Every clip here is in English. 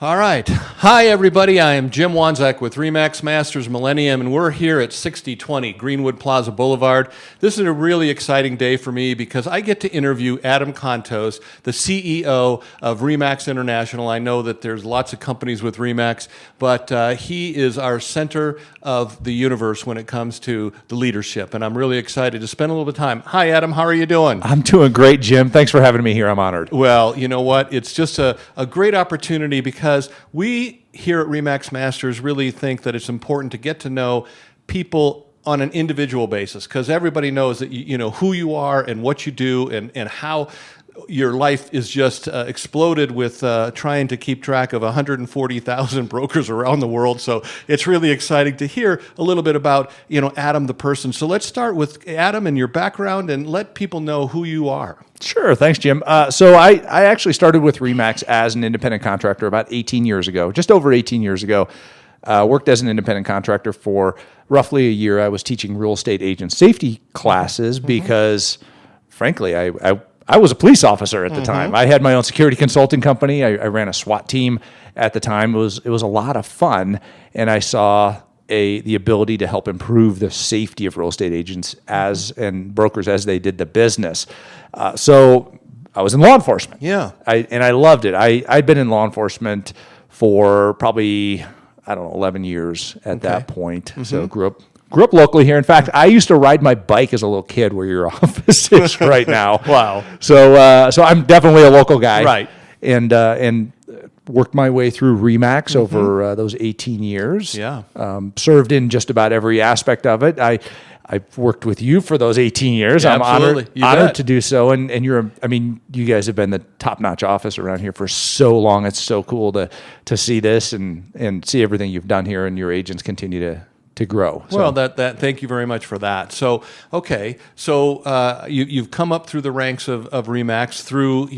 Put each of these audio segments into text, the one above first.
All right. Hi, everybody. I am Jim Wanzeck with REMAX Masters Millennium, and we're here at 6020 Greenwood Plaza Boulevard. This is a really exciting day for me because I get to interview Adam Contos, the CEO of REMAX International. I know that there's lots of companies with REMAX, but he is our center of the universe when it comes to the leadership, and I'm really excited to spend a little bit of time. Hi, Adam. How are you doing? I'm doing great, Jim. Thanks for having me here. I'm honored. Well, you know what? It's just a great opportunity because we here at REMAX Masters really think that it's important to get to know people on an individual basis because everybody knows that you know who you are and what you do and how your life is just exploded with trying to keep track of 140,000 brokers around the world. So it's really exciting to hear a little bit about, you know, Adam the person. So let's start with Adam and your background and let people know who you are. Sure. Thanks, Jim. So I actually started with REMAX as an independent contractor about 18 years ago, just over 18 years ago. Worked as an independent contractor for roughly a year. I was teaching real estate agent safety classes because, frankly, I was a police officer at the time. I had my own security consulting company. I ran a SWAT team at the time. It was a lot of fun, and I saw the ability to help improve the safety of real estate agents and brokers as they did the business. So I was in law enforcement. Yeah, and I loved it. I'd been in law enforcement for probably 11 years at that point. So grew up locally here. In fact, I used to ride my bike as a little kid where your office is right now. Wow. So I'm definitely a local guy. Right. And worked my way through REMAX over those 18 years. Yeah. Served in just about every aspect of it. I've worked with you for those 18 years. Yeah, I'm absolutely. honored to do so. And you guys have been the top-notch office around here for so long. It's so cool to see this and see everything you've done here and your agents continue to grow. So. Well, thank you very much for that. So, okay, so you've come up through the ranks of REMAX through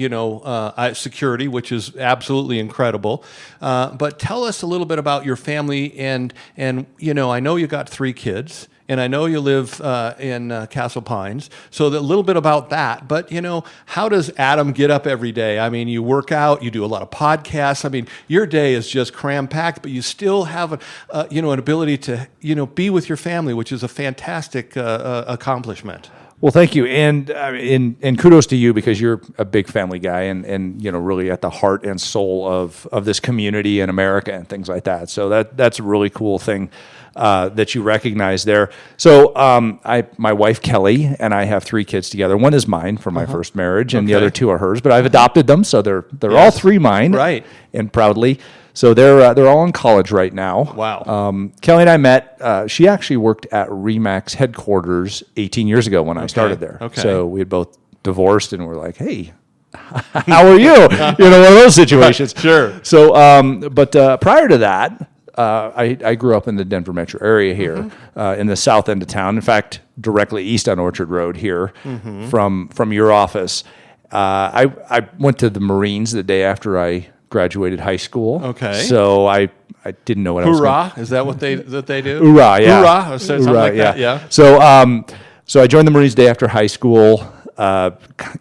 security, which is absolutely incredible. But tell us a little bit about your family and I know you got 3 kids. And I know you live in Castle Pines, so a little bit about that. But, how does Adam get up every day? I mean, you work out, you do a lot of podcasts. I mean, your day is just cram-packed, but you still have, an ability to, be with your family, which is a fantastic accomplishment. Well, thank you, and kudos to you because you're a big family guy and really at the heart and soul of this community in America and things like that. So that's a really cool thing that you recognize there. So my wife Kelly and I have 3 kids together. One is mine from my first marriage, and the other 2 are hers. But I've adopted them, so they're all 3 mine, right? And proudly. So they're all in college right now. Wow. Kelly and I met. She actually worked at REMAX headquarters 18 years ago when I started there. Okay. So we had both divorced, and we're like, hey, how are you? One of those situations. Sure. So, but prior to that, I grew up in the Denver metro area here, in the south end of town. In fact, directly east on Orchard Road here, from your office. I went to the Marines the day after I graduated high school. Okay. So I didn't know what I was going Hoorah! Is that what they do? Hoorah! Yeah. Hoorah! Or something like that. Yeah. So I joined the Marines day after high school.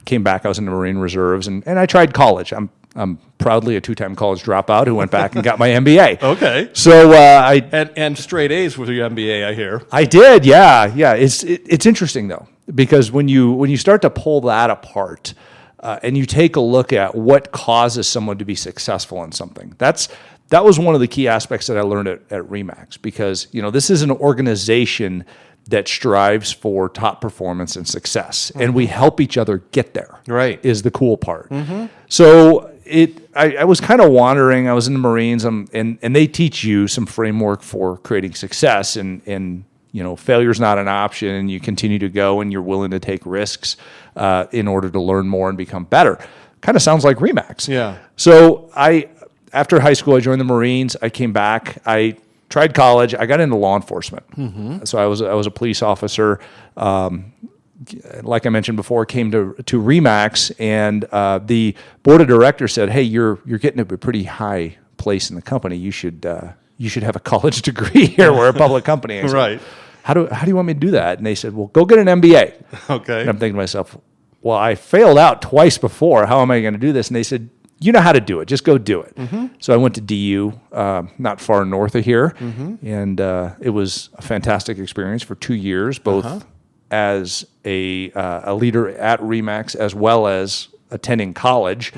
Came back. I was in the Marine Reserves, and I tried college. I'm proudly a 2-time college dropout who went back and got my MBA. Okay. So and straight A's with your MBA, I hear. I did. Yeah. It's interesting though because when you start to pull that apart. And you take a look at what causes someone to be successful in something. That was one of the key aspects that I learned at REMAX because this is an organization that strives for top performance and success, and we help each other get there. Right, is the cool part. So I was kind of wandering. I was in the Marines, and they teach you some framework for creating success, and failure's not an option, and you continue to go, and you're willing to take risks in order to learn more and become better. Kind of sounds like REMAX. Yeah. So after high school, I joined the Marines. I came back. I tried college. I got into law enforcement. So I was a police officer. Like I mentioned before, came to REMAX, and the board of directors said, "Hey, you're getting to a pretty high place in the company. You should have a college degree here. We're a public company." I said, right. How do you want me to do that? And they said, well, go get an MBA. Okay. And I'm thinking to myself, well, I failed out twice before. How am I going to do this? And they said, you know how to do it. Just go do it. So I went to DU, not far north of here, and it was a fantastic experience for 2 years, both as a leader at REMAX as well as attending college.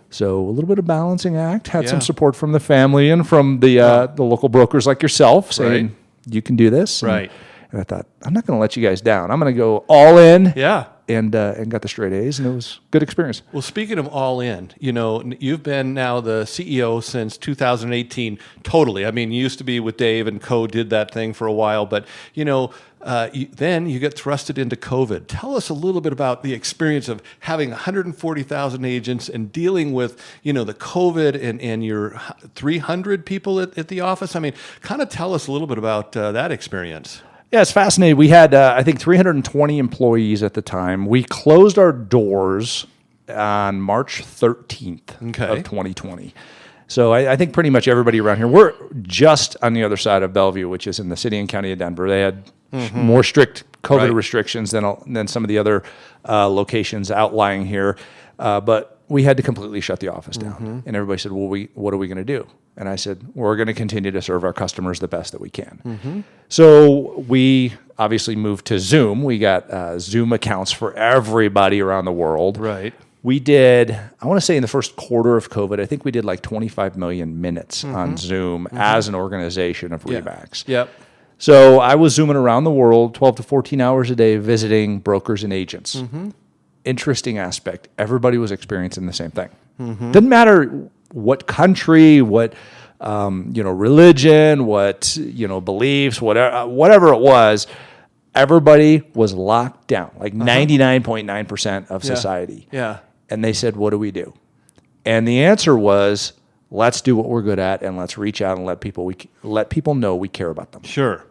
So a little bit of balancing act. Had some support from the family and from the local brokers like yourself saying, you can do this. Right. And I thought, I'm not going to let you guys down. I'm going to go all in. Yeah. And got the straight A's, and it was a good experience. Well, speaking of all in, you know, you've been now the CEO since 2018, totally. I mean, you used to be with Dave and did that thing for a while, but, you know, then you get thrusted into COVID. Tell us a little bit about the experience of having 140,000 agents and dealing with, you know, the COVID and your 300 people at the office. I mean, kind of tell us a little bit about that experience. Yeah, it's fascinating. We had, I think, 320 employees at the time. We closed our doors on March 13th of 2020. So I think pretty much everybody around here, we're just on the other side of Bellevue, which is in the city and county of Denver. They had more strict COVID restrictions than some of the other locations outlying here. But we had to completely shut the office down. And everybody said, well, what are we going to do? And I said, we're going to continue to serve our customers the best that we can. So we obviously moved to Zoom. We got Zoom accounts for everybody around the world. Right. We did, I want to say in the first quarter of COVID, I think we did like 25 million minutes on Zoom as an organization of REMAX. Yep. So I was Zooming around the world 12 to 14 hours a day visiting brokers and agents. Interesting aspect. Everybody was experiencing the same thing. Didn't matter what country, what religion, what beliefs, whatever it was. Everybody was locked down, like 99.9% of society. Yeah. And they said, what do we do? And the answer was, let's do what we're good at, and let's reach out and let people know we care about them. Sure.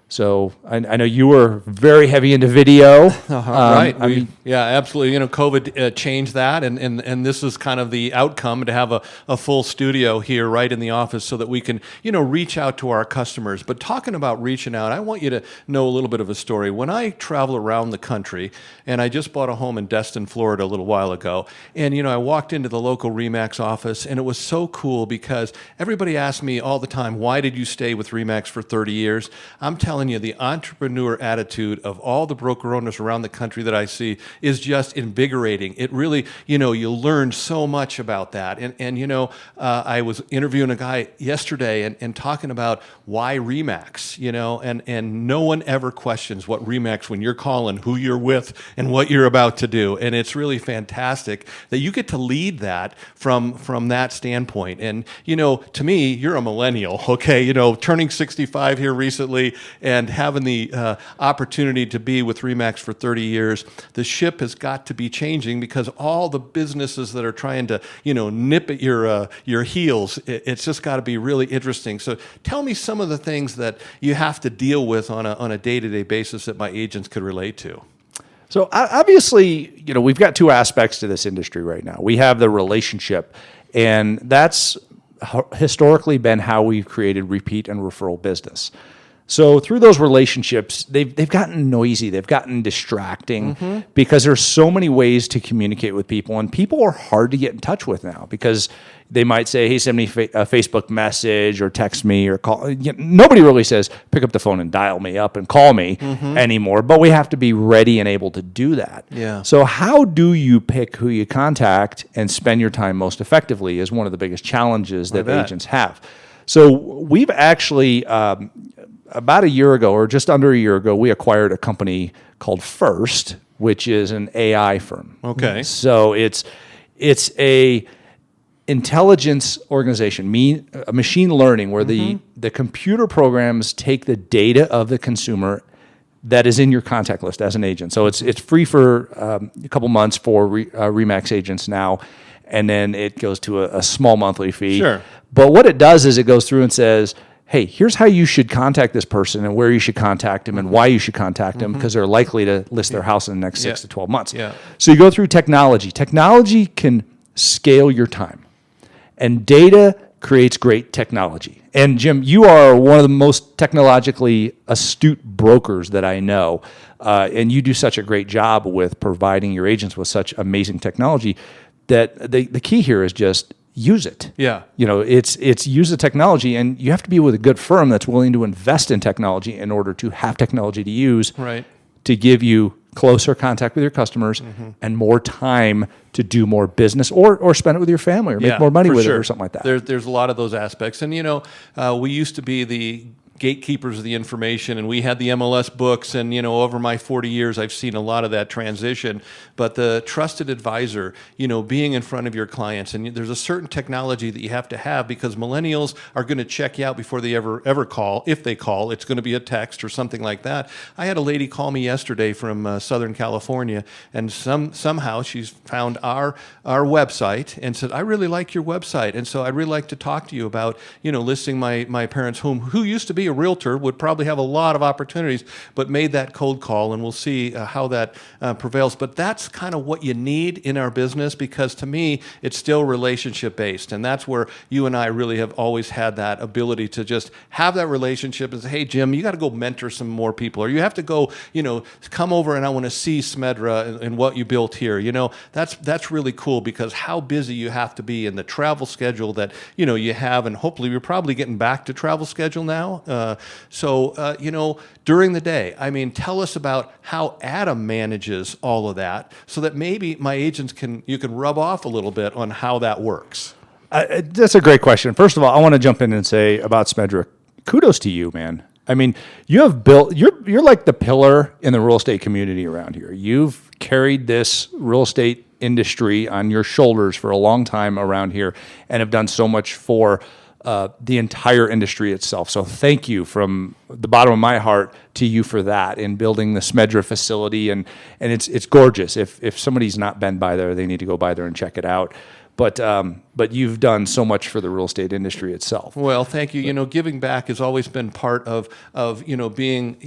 So I know you were very heavy into video. Right. Yeah, absolutely. You know, COVID changed that, and this is kind of the outcome, to have a full studio here right in the office so that we can, reach out to our customers. But talking about reaching out, I want you to know a little bit of a story. When I travel around the country, and I just bought a home in Destin, Florida a little while ago, and, I walked into the local REMAX office, and it was so cool because everybody asked me all the time, why did you stay with REMAX for 30 years? I'm telling you, the entrepreneur attitude of all the broker owners around the country that I see is just invigorating. It really, you learn so much about that. And I was interviewing a guy yesterday and talking about why REMAX, and no one ever questions what REMAX, when you're calling, who you're with, and what you're about to do. And it's really fantastic that you get to lead that from that standpoint. And, to me, you're a millennial, okay? Turning 65 here recently, and having the opportunity to be with REMAX for 30 years, the ship has got to be changing because all the businesses that are trying to, nip at your heels, it's just got to be really interesting. So tell me some of the things that you have to deal with on a day-to-day basis that my agents could relate to. So obviously, we've got two aspects to this industry right now. We have the relationship, and that's historically been how we've created repeat and referral business. So through those relationships, they've gotten noisy, they've gotten distracting because there's so many ways to communicate with people, and people are hard to get in touch with now because they might say, hey, send me a Facebook message or text me or call. Nobody really says, pick up the phone and dial me up and call me anymore, but we have to be ready and able to do that. Yeah. So how do you pick who you contact and spend your time most effectively is one of the biggest challenges that agents have. So we've actually... about a year ago, or just under a year ago, we acquired a company called First, which is an AI firm. Okay. So it's a intelligence organization, machine learning, where the computer programs take the data of the consumer that is in your contact list as an agent. So it's free for a couple months for REMAX agents now, and then it goes to a small monthly fee. Sure. But what it does is it goes through and says, hey, here's how you should contact this person and where you should contact them and why you should contact them, because they're likely to list their house in the next 6 to 12 months. Yeah. So you go through technology. Technology can scale your time, and data creates great technology. And Jim, you are one of the most technologically astute brokers that I know, and you do such a great job with providing your agents with such amazing technology. that the key here is just use it. Yeah. It's use the technology, and you have to be with a good firm that's willing to invest in technology in order to have technology to use to give you closer contact with your customers and more time to do more business or spend it with your family or make more money with it or something like that. There's a lot of those aspects. And, we used to be the gatekeepers of the information, and we had the MLS books, and over my 40 years I've seen a lot of that transition. But the trusted advisor, being in front of your clients, and there's a certain technology that you have to have, because millennials are going to check you out before they ever call. If they call, it's going to be a text or something like that. I had a lady call me yesterday from Southern California, and somehow she's found our website and said, "I really like your website, and so I'd really like to talk to you about listing my parents' home," who used to be a realtor, would probably have a lot of opportunities, but made that cold call, and we'll see how that prevails. But that's kind of what you need in our business, because to me, it's still relationship based, and that's where you and I really have always had that ability to just have that relationship and say, "Hey, Jim, you got to go mentor some more people, or you have to go, come over and I want to see Smedra and what you built here." That's really cool, because how busy you have to be in the travel schedule that you have, and hopefully we're probably getting back to travel schedule now. During the day, tell us about how Adam manages all of that, so that maybe my agents you can rub off a little bit on how that works. That's a great question. First of all, I want to jump in and say about Smedra, kudos to you, man. You have built, you're like the pillar in the real estate community around here. You've carried this real estate industry on your shoulders for a long time around here, and have done so much for the entire industry itself. So thank you from the bottom of my heart to you for that, in building the Smedra facility. And it's gorgeous. If somebody's not been by there, they need to go by there and check it out. But you've done so much for the real estate industry itself. Well, thank you. Giving back has always been part of being,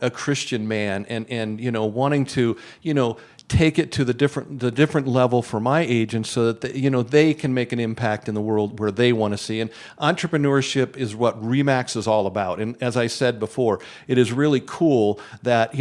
a Christian man, and wanting to, take it to the different level for my agents, so that they can make an impact in the world where they want to see. And entrepreneurship is what REMAX is all about. And as I said before, it is really cool that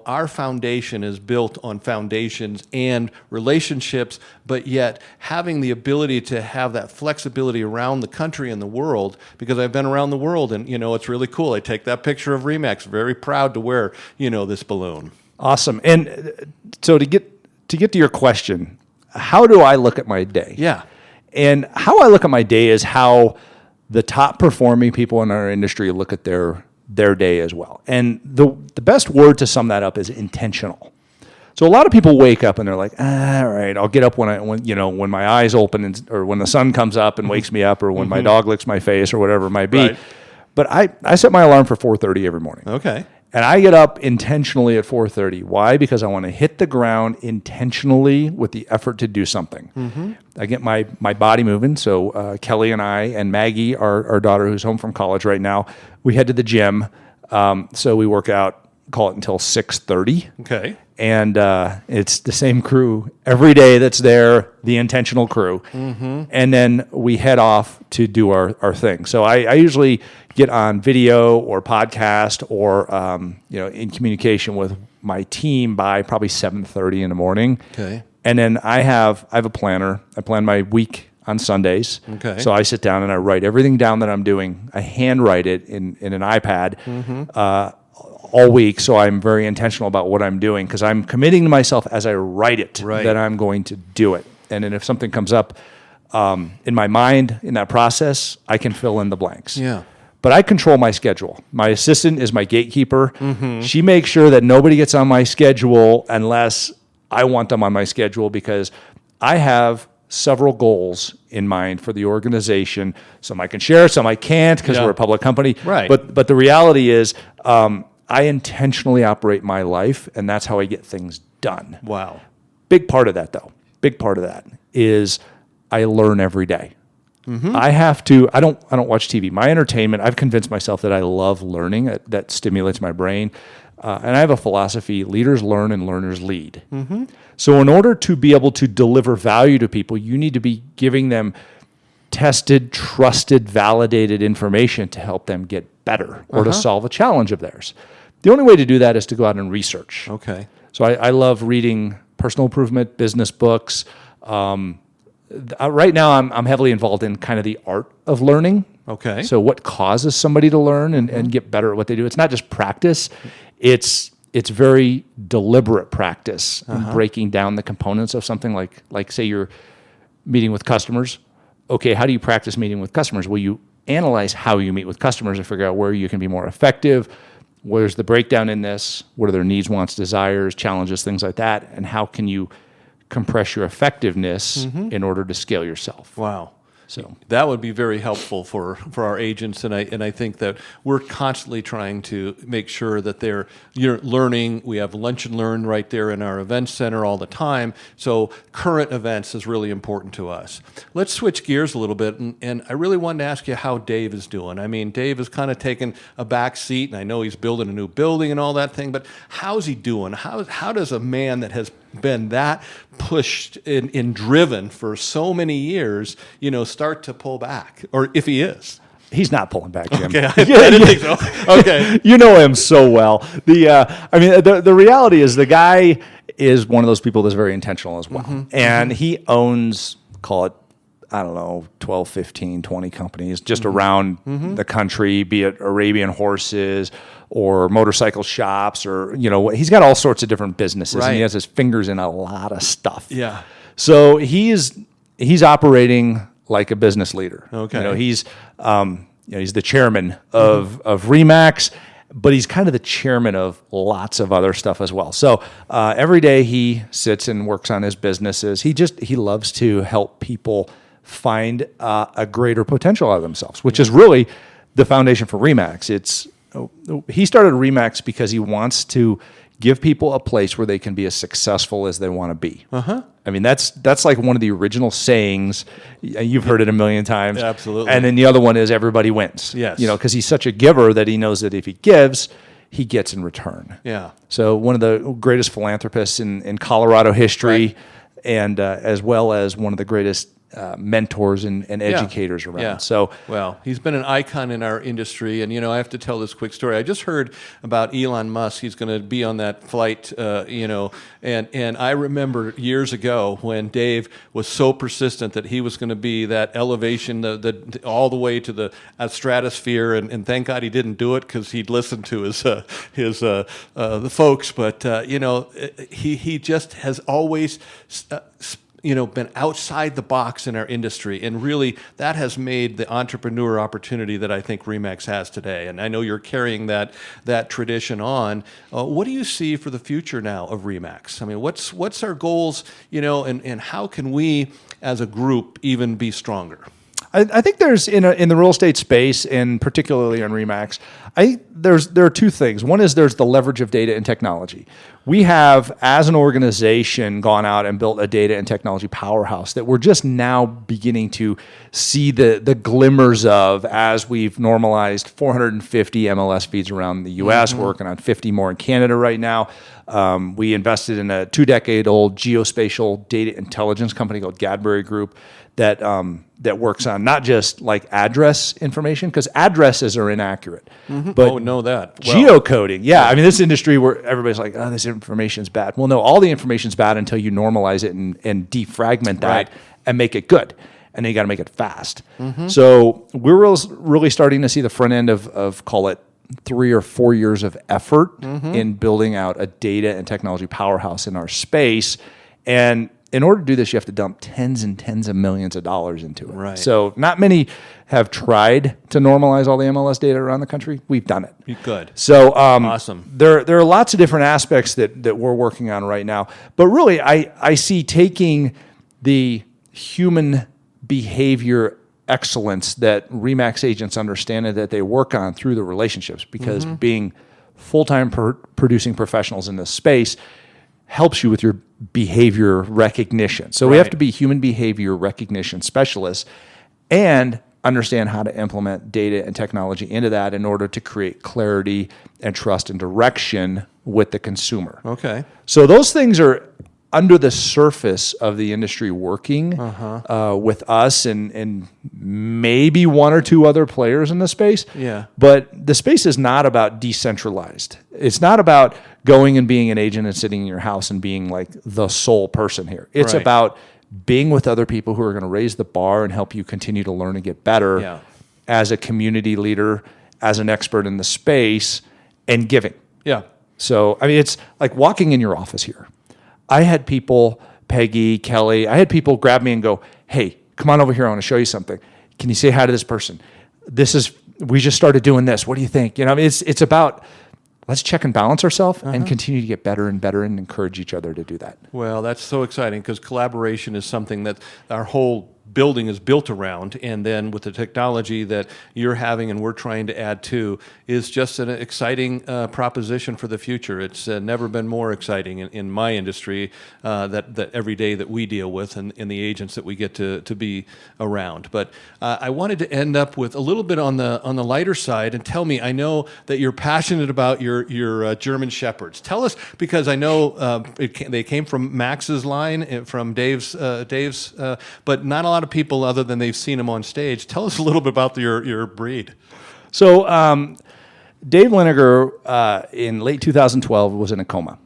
our foundation is built on foundations and relationships, but yet having the ability to have that flexibility around the country and the world, because I've been around the world, and it's really cool. I take that picture of REMAX, very proud to wear this balloon. Awesome. And so to get to your question, how do I look at my day? Yeah. And how I look at my day is how the top performing people in our industry look at their day as well. And the best word to sum that up is intentional. So a lot of people wake up and they're like, all right, I'll get up when my eyes open, or when the sun comes up and wakes me up, or when my dog licks my face, or whatever it might be. Right. But I set my alarm for 4:30 every morning. Okay. And I get up intentionally at 4:30. Why? Because I want to hit the ground intentionally with the effort to do something. Mm-hmm. I get my body moving. So Kelly and I and Maggie, our daughter who's home from college right now, we head to the gym. So we work out, call it until 6:30. Okay. And it's the same crew every day that's there, the intentional crew. Mm-hmm. And then we head off to do our thing. So I usually get on video or podcast or in communication with my team by probably 7:30 in the morning. Okay. And then I have a planner. I plan my week on Sundays. Okay. So I sit down and I write everything down that I'm doing. I handwrite it in an iPad. Mm-hmm. All week, so I'm very intentional about what I'm doing, because I'm committing to myself as I write it that I'm going to do it. And then if something comes up in my mind in that process, I can fill in the blanks. Yeah. But I control my schedule. My assistant is my gatekeeper. Mm-hmm. She makes sure that nobody gets on my schedule unless I want them on my schedule, because I have several goals in mind for the organization. Some I can share, some I can't, because we're a public company. Right. But the reality is, I intentionally operate my life, and that's how I get things done. Wow. Big part of that, though. Big part of that is I learn every day. Mm-hmm. I don't watch TV. My entertainment, I've convinced myself that I love learning. That stimulates my brain. And I have a philosophy: leaders learn and learners lead. Mm-hmm. So in order to be able to deliver value to people, you need to be giving them tested, trusted, validated information to help them get better or to solve a challenge of theirs. The only way to do that is to go out and research. Okay. So I love reading personal improvement, business books, right now I'm heavily involved in kind of the art of learning. Okay. So what causes somebody to learn and get better at what they do? It's not just practice. It's very deliberate practice in breaking down the components of something like say you're meeting with customers. Okay, how do you practice meeting with customers? Well, you analyze how you meet with customers and figure out where you can be more effective. Where's the breakdown in this? What are their needs, wants, desires, challenges, things like that? And how can you compress your effectiveness in order to scale yourself? Wow. So that would be very helpful for our agents, and I think that we're constantly trying to make sure that you're learning. We have lunch and learn right there in our event center all the time. So current events is really important to us. Let's switch gears a little bit, and I really wanted to ask you how Dave is doing. I mean, Dave has kind of taken a back seat, and I know he's building a new building and all that thing. But how's he doing? How does a man that has been that pushed and driven for so many years, start to pull back? Or if he is. He's not pulling back, Jim. Okay, I didn't think so. Okay. You know him so well. The reality is the guy is one of those people that's very intentional as well. And he owns, call it, I don't know, 12, 15, 20 companies just around the country, be it Arabian horses or motorcycle shops or, he's got all sorts of different businesses. Right. And he has his fingers in a lot of stuff. Yeah. So he's operating like a business leader. Okay. He's the chairman of REMAX, but he's kind of the chairman of lots of other stuff as well. So every day he sits and works on his businesses. He loves to help people find a greater potential out of themselves, which is really the foundation for REMAX. He started REMAX because he wants to give people a place where they can be as successful as they want to be. I mean, that's like one of the original sayings. You've heard it a million times. Absolutely. And then the other one is everybody wins. Yes. Because he's such a giver that he knows that if he gives, he gets in return. Yeah. So one of the greatest philanthropists in Colorado history, and as well as one of the greatest mentors and educators around. Yeah. So, well, he's been an icon in our industry, and I have to tell this quick story. I just heard about Elon Musk. He's going to be on that flight, and I remember years ago when Dave was so persistent that he was going to be that elevation, the all the way to the stratosphere, and thank God he didn't do it because he'd listened to his the folks. But he just has always. Been outside the box in our industry, and really that has made the entrepreneur opportunity that I think REMAX has today. And I know you're carrying that tradition on. What do you see for the future now of REMAX? I mean, what's our goals? And how can we, as a group, even be stronger? I think there's in the real estate space, and particularly on REMAX, there are two things. One is there's the leverage of data and technology. We have, as an organization, gone out and built a data and technology powerhouse that we're just now beginning to see the glimmers of as we've normalized 450 MLS feeds around the U.S. We're working on 50 more in Canada right now. We invested in a 2-decade-old geospatial data intelligence company called Gadbury Group that works on not just like address information, because addresses are inaccurate, but know that. Geocoding. Yeah. I mean, this industry where everybody's like, oh, this information's bad. Well, no, all the information's bad until you normalize it and defragment that and make it good. And then you got to make it fast. So we're really starting to see the front end of call it 3 or 4 years of effort in building out a data and technology powerhouse in our space. And in order to do this, you have to dump tens and tens of millions of dollars into it. Right. So not many have tried to normalize all the MLS data around the country. We've done it. Good. So awesome. There are lots of different aspects that we're working on right now. But really, I see taking the human behavior excellence that REMAX agents understand and that they work on through the relationships, because being full-time producing professionals in this space helps you with your behavior recognition. So we have to be human behavior recognition specialists and understand how to implement data and technology into that in order to create clarity and trust and direction with the consumer. Okay. So those things are under the surface of the industry working with us and maybe one or two other players in the space. Yeah. But the space is not about decentralized. It's not about going and being an agent and sitting in your house and being like the sole person here. It's about being with other people who are going to raise the bar and help you continue to learn and get better Yeah. as a community leader, as an expert in the space, and giving. Yeah. So, I mean, it's like walking in your office here. I had people, Peggy, Kelly, I had people grab me and go, hey, come on over here. I want to show you something. Can you say hi to this person? We just started doing this. What do you think? You know, I mean, it's about, let's check and balance ourselves and continue to get better and better and encourage each other to do that. Well, that's so exciting because collaboration is something that our whole building is built around, and then with the technology that you're having and we're trying to add to is just an exciting proposition for the future. It's never been more exciting in my industry, that every day that we deal with and the agents that we get to be around. But I wanted to end up with a little bit on the lighter side, and tell me, I know that you're passionate about your German Shepherds. Tell us, because I know they came from Max's line, from Dave's, but not a lot of people other than they've seen him on stage. Tell us a little bit about your breed. So Dave Liniger in late 2012 was in a coma,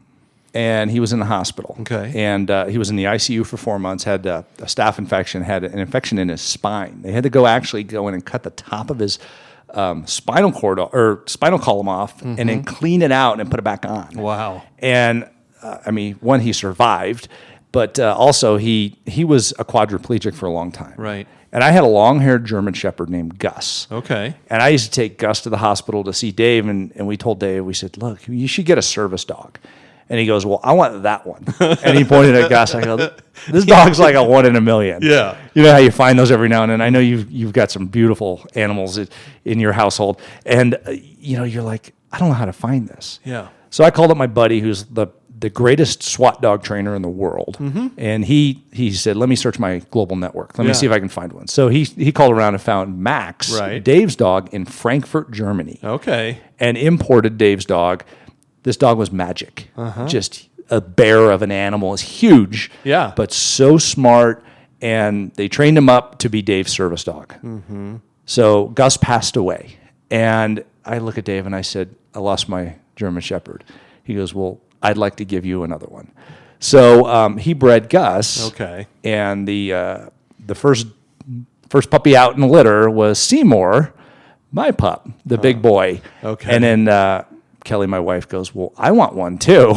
and he was in the hospital. Okay. And he was in the ICU for 4 months, had a staph infection, had an infection in his spine. They had to actually go in and cut the top of his spinal cord or spinal column off and then clean it out and put it back on. Wow. And I mean, one, he survived, but also he was a quadriplegic for a long time. Right. And I had a long-haired German Shepherd named Gus. Okay. And I used to take Gus to the hospital to see Dave, and we told Dave, we said, look, you should get a service dog. And he goes, well, I want that one. And he pointed at Gus. I go, this dog's like a 1 in a million. Yeah. You know how you find those every now and then. I know you've got some beautiful animals in your household. And, you're like, I don't know how to find this. Yeah. So I called up my buddy who's the greatest SWAT dog trainer in the world. And he said, let me search my global network. Let me see if I can find one. So he called around and found Max, Right. Dave's dog, in Frankfurt, Germany. Okay. And imported Dave's dog. This dog was magic. Just a bear of an animal. It's huge, Yeah. but so smart. And they trained him up to be Dave's service dog. So Gus passed away. And I look at Dave and I said, I lost my German Shepherd. He goes, well, I'd like to give you another one. So he bred Gus. Okay. And the first puppy out in the litter was Seymour, my pup, the big boy. Okay. And then Kelly, my wife, goes, well, I want one too.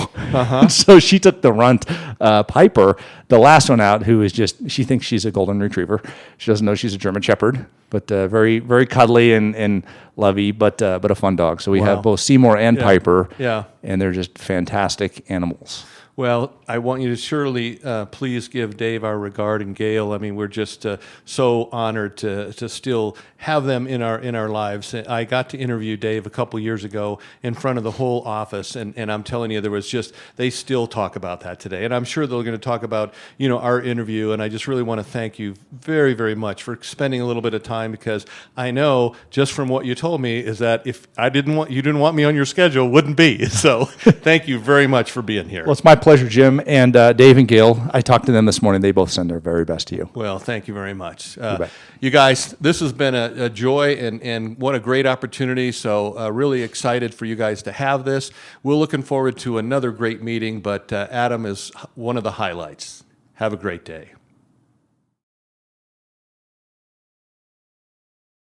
So she took the runt, Piper, the last one out, who is she thinks she's a golden retriever. She doesn't know she's a German Shepherd, but very, very cuddly and lovey, but a fun dog. So we have both Seymour and Piper. Yeah. And they're just fantastic animals. Well, I want you to surely please give Dave our regard, and Gail. I mean, we're just so honored to still have them in our lives. I got to interview Dave a couple years ago in front of the whole office, and I'm telling you, they still talk about that today. And I'm sure they're going to talk about, our interview, and I just really want to thank you very, very much for spending a little bit of time, because I know just from what you told me is that if you didn't want me on your schedule, wouldn't be. So thank you very much for being here. Well, it's my pleasure, Jim. And Dave and Gail, I talked to them this morning. They both send their very best to you. Well, thank you very much. bet. You guys, this has been a joy, and what a great opportunity. So really excited for you guys to have this. We're looking forward to another great meeting, but Adam is one of the highlights. Have a great day.